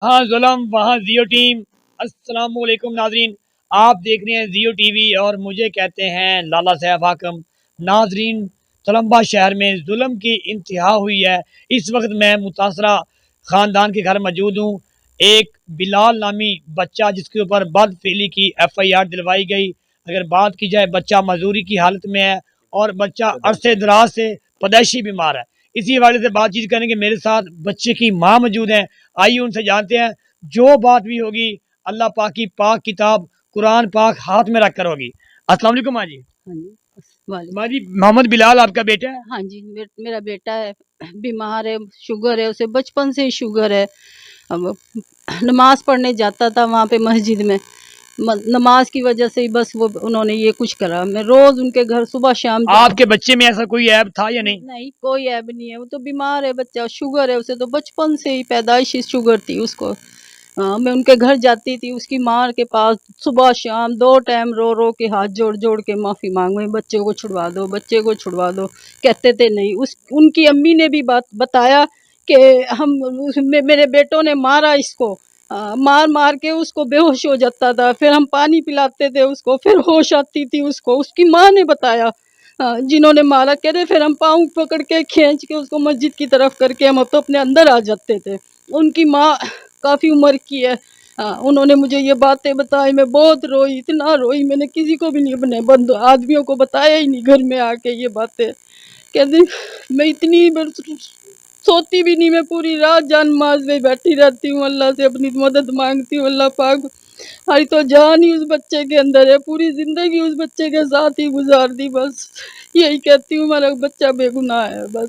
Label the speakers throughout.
Speaker 1: ہاں ظلم وہاں زیو ٹیم. السلام علیکم ناظرین. آپ دیکھ رہے ہیں زیو ٹی وی اور مجھے کہتے ہیں لالا صاحب حاکم. ناظرین، تلمبہ شہر میں ظلم کی انتہا ہوئی ہے. اس وقت میں متاثرہ خاندان کے گھر موجود ہوں. ایک بلال نامی بچہ جس کے اوپر بد فعلی کی ایف آئی آر دلوائی گئی. اگر بات کی جائے، بچہ معذوری کی حالت میں ہے اور بچہ عرصے دراز سے پیدائشی بیمار ہے. اسی حوالے سے بات چیت کریں گے. میرے ساتھ بچے کی ماں موجود ہیں. آئیے ان سے جانتے ہیں جو بات بھی ہوگی اللہ پاک کی پاک کتاب قرآن پاک ہاتھ میں رکھ کر ہوگی. السلام علیکم ماں جی.
Speaker 2: ہاں جی، وعلیکم.
Speaker 1: ماں جی، محمد بلال آپ کا بیٹا ہے؟
Speaker 2: ہاں جی، میرا بیٹا ہے، بیمار ہے، شوگر ہے، اسے بچپن سے ہی شوگر ہے. اب نماز پڑھنے جاتا تھا وہاں پہ مسجد میں، نماز کی وجہ سے ہی بس وہ انہوں نے یہ کچھ کرا. میں روز ان کے گھر صبح شام
Speaker 1: آپ کے بچے میں ایسا کوئی عیب تھا یا نہیں؟
Speaker 2: نہیں، کوئی عیب نہیں ہے. وہ تو بیمار ہے بچہ، شوگر ہے اسے، تو بچپن سے ہی پیدائشی شوگر تھی اس کو. میں ان کے گھر جاتی تھی، اس کی ماں کے پاس صبح شام 2 ٹائم رو رو کے ہاتھ جوڑ جوڑ کے معافی مانگو، بچے کو چھڑوا دو، بچے کو چھڑوا دو. کہتے تھے نہیں. ان کی امی نے بھی بتایا کہ میرے بیٹوں نے مارا اس کو، مار مار کے اس کو بے ہوش ہو جاتا تھا، پھر ہم پانی پلاتے تھے اس کو، پھر ہوش آتی تھی اس کو. اس کی ماں نے بتایا جنہوں نے مارا، کہہ رہے پھر ہم پاؤں پکڑ کے کھینچ کے اس کو مسجد کی طرف کر کے ہم تو اپنے اندر آ جاتے تھے. ان کی ماں کافی عمر کی ہے. انہوں نے مجھے یہ باتیں بتائی، میں بہت روئی، اتنا روئی میں نے کسی کو بھی نہیں، اپنے بند آدمیوں کو بتایا ہی نہیں گھر میں آ کے یہ باتیں. کہتے میں اتنی سوتی بھی نہیں، میں پوری رات جان نماز میں بیٹھی رہتی ہوں، اللہ سے اپنی مدد مانگتی ہوں. اللہ پاک ہماری تو جان ہی اس بچے کے اندر ہے، پوری زندگی اس بچے کے ساتھ ہی گزار دی. بس یہی کہتی ہوں، ہمارا بچہ بے گناہ ہے. بس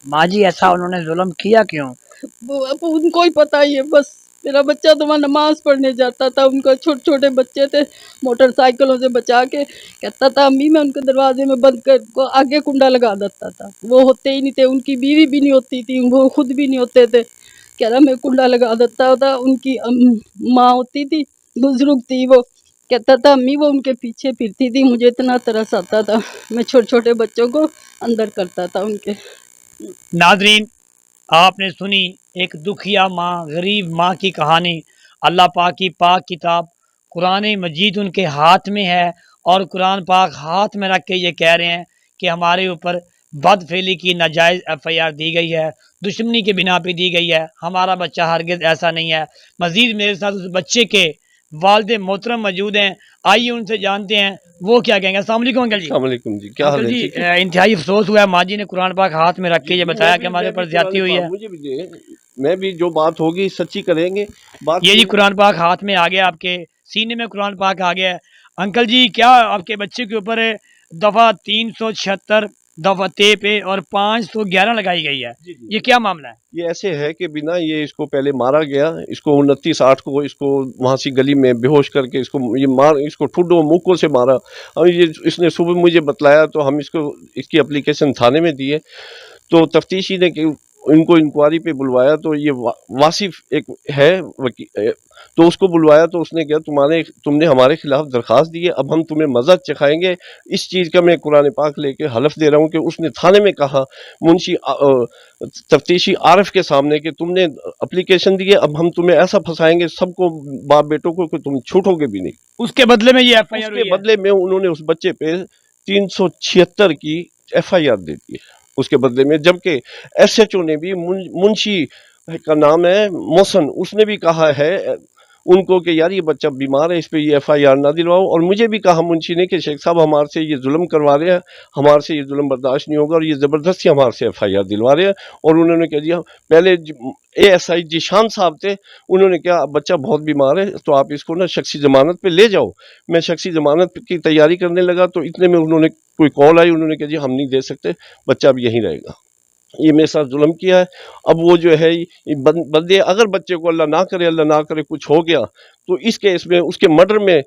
Speaker 1: ماں جی، ایسا انہوں نے ظلم کیا کیوں؟
Speaker 2: ان کو ہی پتہ ہی ہے. بس میرا بچہ تو وہاں نماز پڑھنے جاتا تھا، ان کا چھوٹے چھوٹے بچے تھے، موٹر سائیکلوں سے بچا کے کہتا تھا امی میں ان کے دروازے میں بند کر کو آگے کنڈا لگا دیتا تھا. وہ ہوتے ہی نہیں تھے، ان کی بیوی بھی نہیں ہوتی تھی، وہ خود بھی نہیں ہوتے تھے. کہہ رہا میں کنڈا لگا دیتا تھا. ان کی ماں ہوتی تھی، بزرگ تھی، وہ کہتا تھا امی وہ ان کے پیچھے پھرتی تھی، مجھے اتنا ترس آتا تھا، میں چھوٹے چھوٹے بچوں کو اندر کرتا تھا ان کے.
Speaker 1: ناظرین، آپ نے سنی ایک دکھیا ماں، غریب ماں کی کہانی. اللہ پاک کی پاک کتاب قرآن مجید ان کے ہاتھ میں ہے اور قرآن پاک ہاتھ میں رکھ کے یہ کہہ رہے ہیں کہ ہمارے اوپر بد فعلی کی ناجائز ایف آئی آر دی گئی ہے، دشمنی کے بنا پہ دی گئی ہے. ہمارا بچہ ہرگز ایسا نہیں ہے. مزید میرے ساتھ اس بچے کے والد محترم موجود ہیں. آئیے ان سے جانتے ہیں وہ کیا کہیں گے. السلام علیکم انکل جی.
Speaker 3: السلام علیکم جی، کیا حال
Speaker 1: انکل
Speaker 3: ہے؟
Speaker 1: جی،
Speaker 3: ٹھیک ہے
Speaker 1: انتہائی افسوس ہوا ہے، ماں جی نے قرآن پاک ہاتھ میں رکھ کے یہ بتایا کہ ہمارے
Speaker 3: میں
Speaker 1: اوپر
Speaker 3: بھی
Speaker 1: زیادتی ہوئی ہے.
Speaker 3: مجھے بھی دے، میں بھی جو بات ہوگی سچی کریں گے. بات
Speaker 1: یہ جی
Speaker 3: سنیں.
Speaker 1: قرآن پاک ہاتھ میں آ گیا، آپ کے سینے میں قرآن پاک آ گیا ہے. انکل جی، کیا آپ کے بچے کے اوپر دفعہ 376 دفعہ پہ اور 511 لگائی گئی ہے؟
Speaker 3: جی جی
Speaker 1: یہ کیا معاملہ ہے؟
Speaker 3: یہ ایسے ہے کہ بنا یہ اس کو پہلے مارا گیا، اس کو 29/8 کو اس کو وہاں سے گلی میں بے ہوش کر کے اس کو اس کو ٹھڈوں موکوں سے مارا. اور یہ اس نے صبح مجھے بتلایا تو ہم اس کی اپلیکیشن تھانے میں دیے. تو تفتیشی نے ان کو انکوائری پہ بلوایا تو یہ واصف ایک ہے تو اس کو بلوایا تو اس نے کہا تم نے ہمارے خلاف درخواست دی ہے، اب ہم تمہیں مزہ چکھائیں گے. اس چیز کا میں قرآن پاک لے کے حلف دے رہا ہوں کہ اس نے تھانے میں کہا منشی تفتیشی عارف کے سامنے کہ تم نے اپلیکیشن دی ہے، اب ہم تمہیں ایسا پھنسائیں گے سب کو، باپ بیٹوں کو، کہ تم چھوٹو گے بھی نہیں.
Speaker 1: اس کے بدلے میں یہ ایف آئی
Speaker 3: اس
Speaker 1: آر
Speaker 3: کے
Speaker 1: ہوئی ہے؟
Speaker 3: بدلے میں انہوں نے اس بچے پہ 376 کی ایف آئی آر دے دی ہے اس کے بدلے میں. جبکہ ایس ایچ او نے بھی، منشی کا نام ہے محسن، اس نے بھی کہا ہے ان کو کہ یار یہ بچہ بیمار ہے، اس پہ یہ ایف آئی آر نہ دلواؤ. اور مجھے بھی کہا منشی نے کہ شیخ صاحب ہمارے سے یہ ظلم کروا رہے ہیں، ہمارے سے یہ ظلم برداشت نہیں ہوگا، اور یہ زبردستی ہمارے سے ایف آئی آر دلوا رہے ہیں. اور انہوں نے کہہ دیا، پہلے اے ایس آئی جیشان صاحب تھے، انہوں نے کہا بچہ بہت بیمار ہے تو آپ اس کو نا شخصی ضمانت پہ لے جاؤ. میں شخصی ضمانت کی تیاری کرنے لگا تو اتنے میں انہوں نے کوئی کال آئی، انہوں نے کہا جی ہم نہیں دے سکتے، بچہ اب یہیں رہے گا. یہ میرے ساتھ ظلم کیا ہے. اب وہ جو ہے بندے، اگر بچے کو اللہ نہ کرے کچھ ہو گیا تو اس کیس میں اس کے مرڈر میں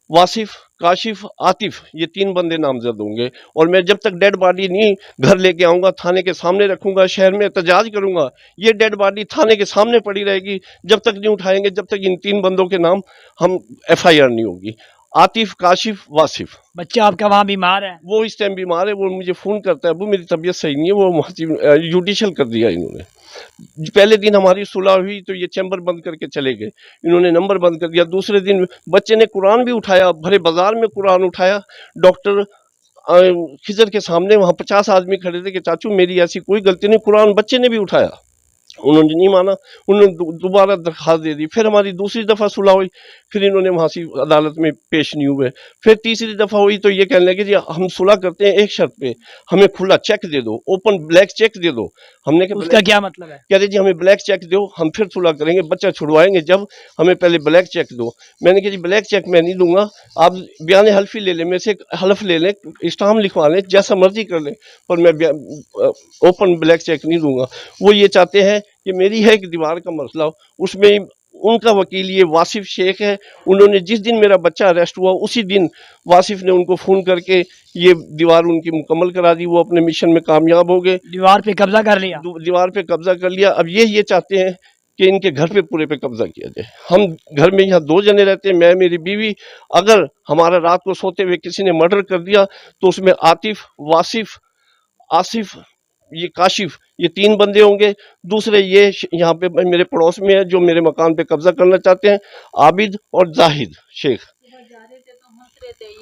Speaker 3: واصف، کاشف، عاطف، یہ 3 بندے نامزد ہوں گے. اور میں جب تک ڈیڈ باڈی نہیں گھر لے کے آؤں گا، تھانے کے سامنے رکھوں گا، شہر میں احتجاج کروں گا، یہ ڈیڈ باڈی تھانے کے سامنے پڑی رہے گی جب تک نہیں اٹھائیں گے، جب تک ان 3 بندوں کے نام ہم ایف آئی آر نہیں ہوگی. عاطف، کاشف، واصف.
Speaker 1: بچہ آپ کا وہاں بیمار ہے؟
Speaker 3: وہ اس ٹائم بیمار ہے، وہ مجھے فون کرتا ہے ابو میری طبیعت صحیح نہیں ہے، وہ جوڈیشل کر دیا انہوں نے. पहले दिन हमारी सुलह हुई तो ये चैम्बर बंद करके चले गए, इन्होंने नंबर बंद कर दिया। दूसरे दिन बच्चे ने कुरान भी उठाया, भरे बाजार में कुरान उठाया। डॉक्टर खिजर के सामने वहाँ 50 आदमी खड़े थे कि चाचू मेरी ऐसी कोई गलती नहीं, कुरान बच्चे ने भी उठाया। उन्होंने नहीं माना, उन्होंने दोबारा दरखास्त दे दी। फिर हमारी दूसरी दफ़ा सुलह हुई, फिर इन्होंने वहाँ से अदालत में पेश नहीं हुए। फिर तीसरी दफ़ा हुई तो ये कहने लगे जी हम सुलह करते हैं एक शर्त पे, हमें खुला चेक दे दो, ओपन ब्लैक चेक दे दो। हमने कहा
Speaker 1: उसका क्या मतलब है?
Speaker 3: कह रहे जी हमें ब्लैक चेक दो, हम फिर सुलह करेंगे, बच्चा छुड़वाएंगे जब, हमें पहले ब्लैक चेक दो। मैंने कहा जी ब्लैक चेक मैं नहीं दूंगा, आप बयान हल्फी ले लें, मेरे से हल्फ ले लें, इस्टाम लिखवा लें, जैसा मर्जी कर लें, पर मैं ओपन ब्लैक चेक नहीं दूंगा। वो ये चाहते हैं कि मेरी है एक दीवार का मसला हो, उसमें उनका वकील ये वासिफ शेख है, उन्होंने जिस दिन मेरा बच्चा अरेस्ट हुआ उसी दिन वासिफ ने उनको फ़ोन करके ये दीवार उनकी मुकम्मल करा दी। वो अपने मिशन में कामयाब हो गए,
Speaker 1: दीवार पे कब्जा कर लिया।
Speaker 3: दीवार पे कब्जा कर लिया। अब ये चाहते हैं कि इनके घर पे पूरे पे कब्जा किया जाए। हम घर में यहाँ 2 जने रहते हैं, मैं मेरी बीवी। अगर हमारा रात को सोते हुए किसी ने मर्डर कर दिया तो उसमें आतिफ, वासिफ, आसिफ, ये काशिफ, ये 3 बंदे होंगे। दूसरे ये यहाँ पे मेरे पड़ोस में है जो मेरे मकान पे कब्जा करना चाहते हैं, आबिद और जाहिद शेख।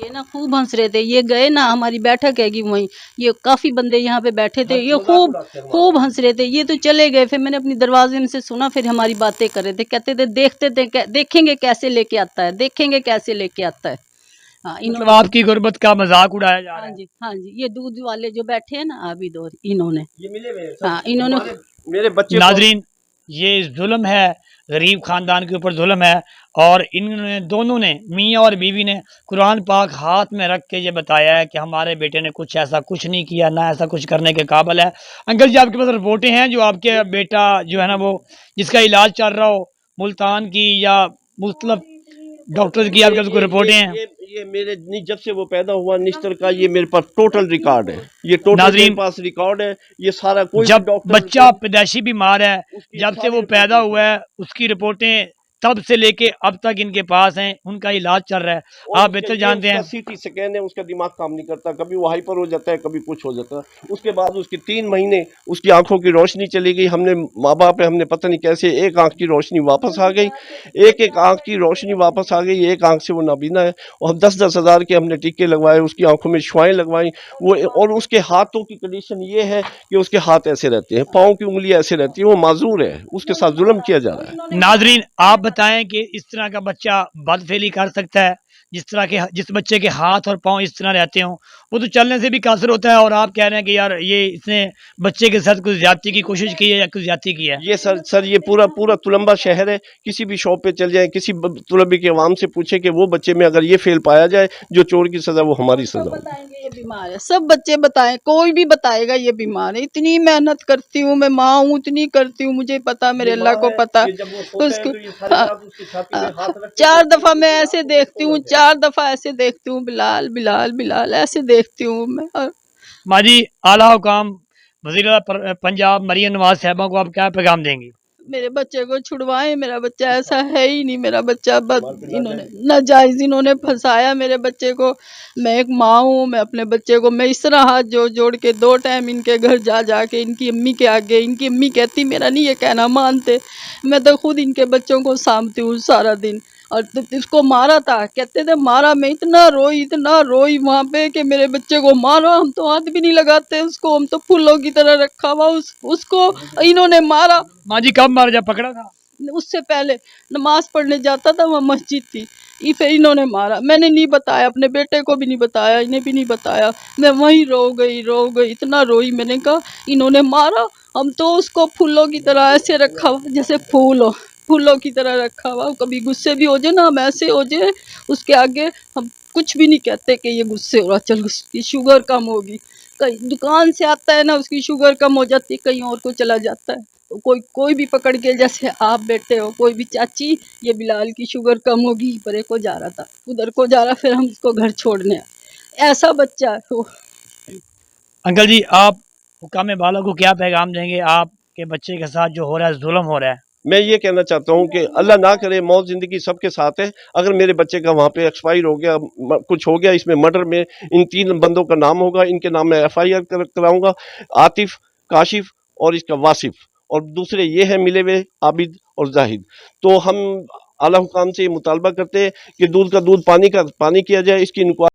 Speaker 2: ये ना खूब हंस रहे थे, ये गए ना, हमारी बैठक हैगी वहीं, ये काफी बंदे यहाँ पे बैठे थे, ये खूब हंस रहे थे। ये तो चले गए, फिर मैंने अपनी दरवाजे में से सुना, फिर हमारी बातें कर रहे थे, कहते थे देखते थे देखेंगे कैसे लेके आता है, देखेंगे कैसे लेके आता है। हाँ,
Speaker 1: मतलब आपकी गुर्बत का मजाक उड़ाया जा रहा है।
Speaker 2: हाँ जी, हाँ जी, ये दूध वाले जो बैठे हैं ना आबिद और इन्होंने,
Speaker 3: ये मिले हुए हैं,
Speaker 2: हाँ इन्होंने।
Speaker 3: मेरे बच्चे
Speaker 1: नाजरीन, ये जुल्म है, गरीब खानदान के ऊपर जुल्म है। और इन दोनों ने, मियाँ और बीवी ने, कुरान पाक हाथ में रख के ये बताया है कि हमारे बेटे ने कुछ ऐसा कुछ नहीं किया, ना ऐसा कुछ करने के काबिल है। अंकल जी आपके पास रिपोर्टें हैं जो आपके बेटा जो है ना वो जिसका इलाज चल रहा हो मुल्तान की या मुख्तलिफ डॉक्टर की, आपके पास कोई रिपोर्टें हैं?
Speaker 3: ये मेरे जब से वो पैदा हुआ निश्तर का ये मेरे पास टोटल रिकॉर्ड है, ये टोटल
Speaker 1: नाज़रीन,
Speaker 3: मेरे पास रिकॉर्ड है। ये सारा कोई
Speaker 1: जब
Speaker 3: डॉक्टर
Speaker 1: बच्चा पैदाइशी बीमार है, जब से वो पैदा हुआ है, उसकी रिपोर्टें तब से लेके अब तक इनके पास हैं, उनका इलाज चल रहा है। आप बेहतर जानते हैं।
Speaker 3: सीटी स्कैन है, उसका दिमाग काम नहीं करता, कभी वो हाइपर हो जाता है, कभी कुछ हो जाता है। उसके बाद उसके 3 महीने उसकी आंखों की रोशनी चली गई। हमने माँ बाप है, हमने पता नहीं कैसे एक आंख की रोशनी वापस आ गई, एक आंख की रोशनी वापस आ गई, एक आंख से वो नाबीना है। और हम 10-10 हज़ार के हमने टीके लगवाए, उसकी आंखों में शुआएं लगवाई वो। और उसके हाथों की कंडीशन ये है कि उसके हाथ ऐसे रहते हैं, पाँव की उंगली ऐसे रहती है, वो माजूर है, उसके साथ जुल्म किया जा रहा है।
Speaker 1: नाजरीन, आप बताएं कि इस तरह का बच्चा बदफेली कर सकता है? जिस बच्चे के हाथ और पाँव इस तरह रहते हों, वो तो चलने से भी कासर होता है। और आप कह रहे हैं कि यार ये इसने बच्चे के साथ कुछ ज्यादती की कोशिश की है या कुछ ज्यादती की है?
Speaker 3: ये सर ये पूरा तुलंबा शहर है। किसी भी शॉप पे चल जाए, किसी तुलंबे के अवाम से पूछे कि वो बच्चे में अगर ये फेल पाया जाए जो चोर की सजा, वो हमारी सजा
Speaker 2: बताएंगे ये बीमार है, सब बच्चे बताएं, कोई भी बताएगा ये बीमार है। इतनी मेहनत करती हूँ, मैं माँ हूँ, इतनी करती हूँ, मुझे पता, मेरे अल्लाह को पता। उसको 4 दफा मैं ऐसे देखती हूँ, 4 दफा ऐसे देखती हूँ, बिलाल बिलाल बिलाल ऐसे देखती हूँ मैं।
Speaker 1: माजी आला हुकाम वज़ीर पंजाब मरियम नवाज साहबा को आप क्या पैगाम देंगी?
Speaker 2: मेरे बच्चे को छुड़वाएं, मेरा बच्चा ऐसा है ही नहीं, मेरा बच्चा इन्होंने नाजायज इन्होंने फंसाया मेरे बच्चे को। मैं एक माँ हूँ, मैं अपने बच्चे को मैं इस तरह हाथ जोड़ के 2 टाइम इनके घर जा के इनकी अम्मी के आगे, इनकी अम्मी कहती मेरा नहीं ये कहना मानते, मैं तो खुद इनके बच्चों को सामती हूँ सारा दिन। और इसको मारा था, कहते थे मारा, मैं इतना रोई वहाँ पे कि मेरे बच्चे को मारो, हम तो हाथ भी नहीं लगाते उसको, हम तो फूलों की तरह रखा हुआ उसको इन्होंने मारा।
Speaker 1: माजी कब मारा, जब पकड़ा था?
Speaker 2: उससे पहले नमाज पढ़ने जाता था, वहाँ मस्जिद थी, ये फिर इन्होंने मारा। मैंने नहीं बताया, अपने बेटे को भी नहीं बताया, इन्हें भी नहीं बताया। मैं वहीं रो गई, इतना रोई, मैंने कहा इन्होंने मारा, हम तो उसको फूलों की तरह ऐसे रखा हुआ, जैसे फूलों की तरह रखा हुआ। कभी गुस्से भी हो जाए ना, हम ऐसे हो जाए उसके आगे, हम कुछ भी नहीं कहते कि ये गुस्से हो रहा, चल उसकी शुगर कम होगी। कहीं दुकान से आता है ना, उसकी शुगर कम हो जाती, कहीं और को चला जाता है, तो कोई भी पकड़ के, जैसे आप बैठे हो, कोई भी चाची ये बिलाल की शुगर कम होगी, परे को जा रहा था, उधर को जा रहा, फिर हम उसको घर छोड़ने आए, ऐसा बच्चा है वो।
Speaker 1: अंकल जी, आप हुकाम बाला को क्या पैगाम देंगे? आपके बच्चे के साथ जो हो रहा है, जुल्म हो रहा है।
Speaker 3: मैं ये कहना चाहता हूँ कि अल्लाह ना करे, मौत ज़िंदगी सबके साथ है। अगर मेरे बच्चे का वहाँ पे एक्सपायर हो गया, कुछ हो गया, इसमें मर्डर में इन 3 बंदों का नाम होगा, इनके नाम मैं FIR कराऊंगा, आतिफ, काशिफ और इसका वासिफ। اور دوسرے یہ ہیں ملے ہوئے عابد اور زاہد. تو ہم اعلیٰ حکام سے یہ مطالبہ کرتے ہیں کہ دودھ کا دودھ پانی کا پانی کیا جائے، اس کی انکوائری